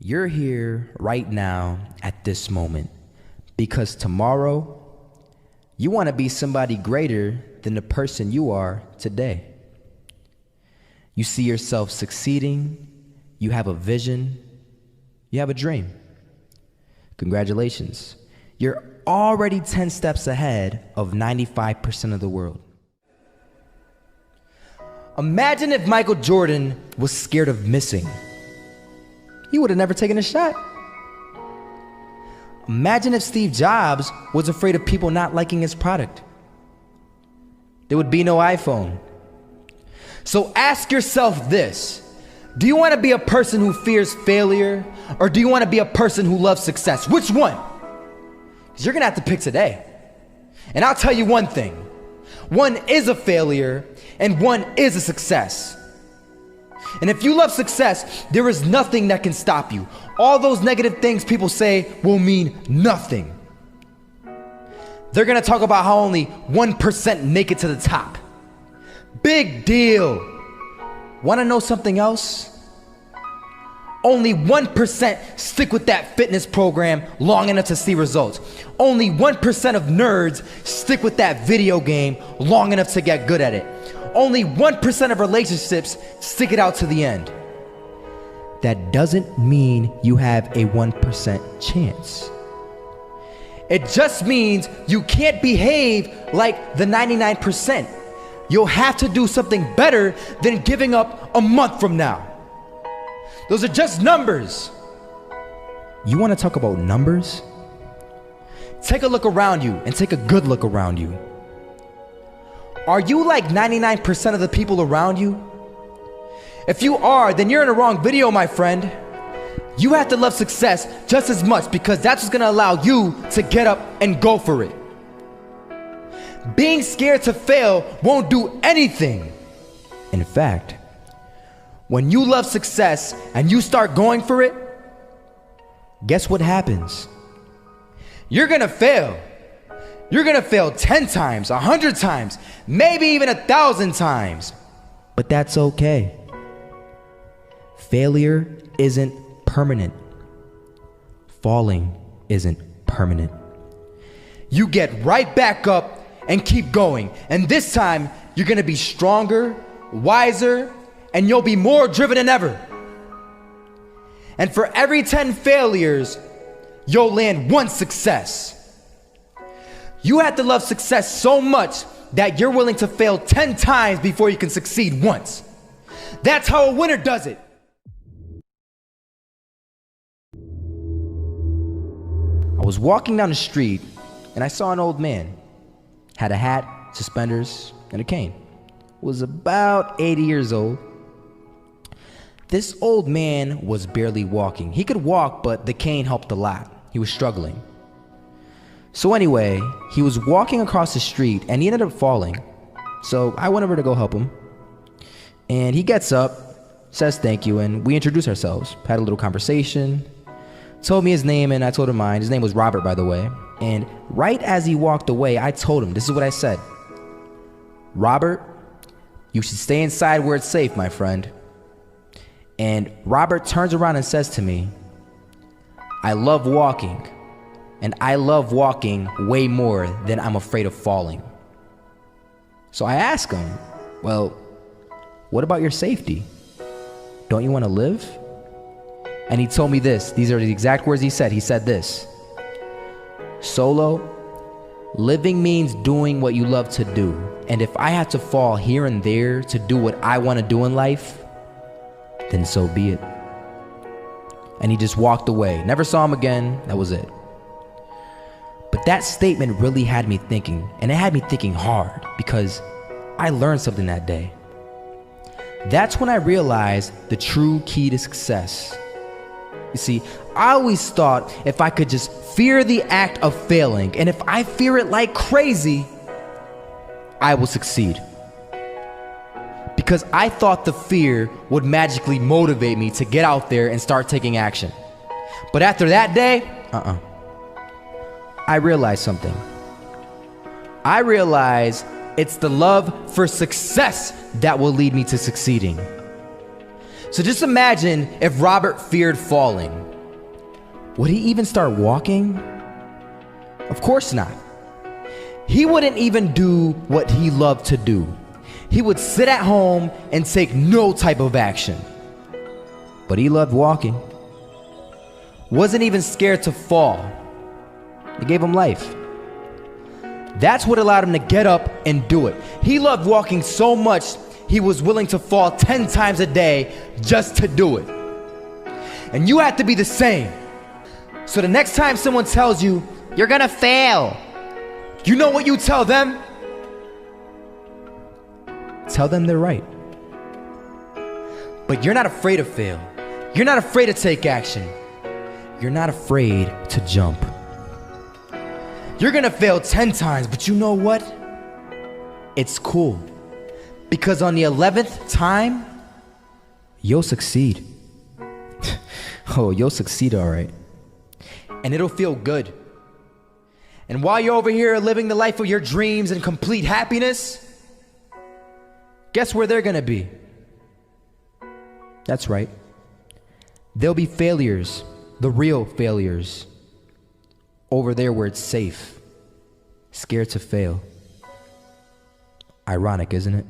You're here right now at this moment because tomorrow you want to be somebody greater than the person you are today. You see yourself succeeding, you have a vision, you have a dream. Congratulations. You're already 10 steps ahead of 95% of the world. Imagine if Michael Jordan was scared of missing. He would have never taken a shot. Imagine if Steve Jobs was afraid of people not liking his product. There would be no iPhone. So ask yourself this: do you want to be a person who fears failure, or do you want to be a person who loves success? Which one? Because you're gonna have to pick today. And I'll tell you one thing: one is a failure and one is a success. And if you love success, there is nothing that can stop you. All those negative things people say will mean nothing. They're gonna talk about how only 1% make it to the top. Big deal. Wanna know something else? Only 1% stick with that fitness program long enough to see results. Only 1% of nerds stick with that video game long enough to get good at it. Only 1% of relationships stick it out to the end. That doesn't mean you have a 1% chance. It just means you can't behave like the 99%. You'll have to do something better than giving up a month from now. Those are just numbers. You want to talk about numbers? Take a look around you and take a good look around you. Are you like 99% of the people around you? If you are, then you're in the wrong video, my friend. You have to love success just as much because that's what's gonna allow you to get up and go for it. Being scared to fail won't do anything. In fact, when you love success and you start going for it, guess what happens? You're gonna fail. You're gonna fail 10 times, 100 times, maybe even 1,000 times. But that's okay. Failure isn't permanent. Falling isn't permanent. You get right back up and keep going. And this time, you're gonna be stronger, wiser, and you'll be more driven than ever. And for every 10 failures, you'll land one success. You have to love success so much that you're willing to fail 10 times before you can succeed once. That's how a winner does it. I was walking down the street and I saw an old man. Had a hat, suspenders, and a cane. Was about 80 years old. This old man was barely walking. He could walk, but the cane helped a lot. He was struggling. So anyway, he was walking across the street and he ended up falling. So I went over to go help him. And he gets up, says thank you, and we introduced ourselves. Had a little conversation. Told me his name and I told him mine. His name was Robert, by the way. And right as he walked away, I told him, this is what I said: Robert, you should stay inside where it's safe, my friend. And Robert turns around and says to me, I love walking. And I love walking way more than I'm afraid of falling. So I asked him, well, what about your safety? Don't you want to live? And he told me this. These are the exact words he said. He said this: Solo, living means doing what you love to do. And if I have to fall here and there to do what I want to do in life, then so be it. And he just walked away. Never saw him again. That was it. But that statement really had me thinking, and it had me thinking hard because I learned something that day. That's when I realized the true key to success. You see, I always thought if I could just fear the act of failing, and if I fear it like crazy, I will succeed. Because I thought the fear would magically motivate me to get out there and start taking action. But after that day, I realized something. I realized it's the love for success that will lead me to succeeding. So just imagine if Robert feared falling. Would he even start walking? Of course not. He wouldn't even do what he loved to do. He would sit at home and take no type of action. But he loved walking. Wasn't even scared to fall. It gave him life. That's what allowed him to get up and do it. He loved walking so much, he was willing to fall 10 times a day just to do it. And you have to be the same. So the next time someone tells you, you're gonna fail, you know what you tell them? Tell them they're right. But you're not afraid to fail. You're not afraid to take action. You're not afraid to jump. You're gonna fail 10 times, but you know what? It's cool. Because on the 11th time, you'll succeed. Oh, you'll succeed all right. And it'll feel good. And while you're over here living the life of your dreams and complete happiness, guess where they're gonna be? That's right. They'll be failures, the real failures, over there where it's safe, scared to fail. Ironic, isn't it?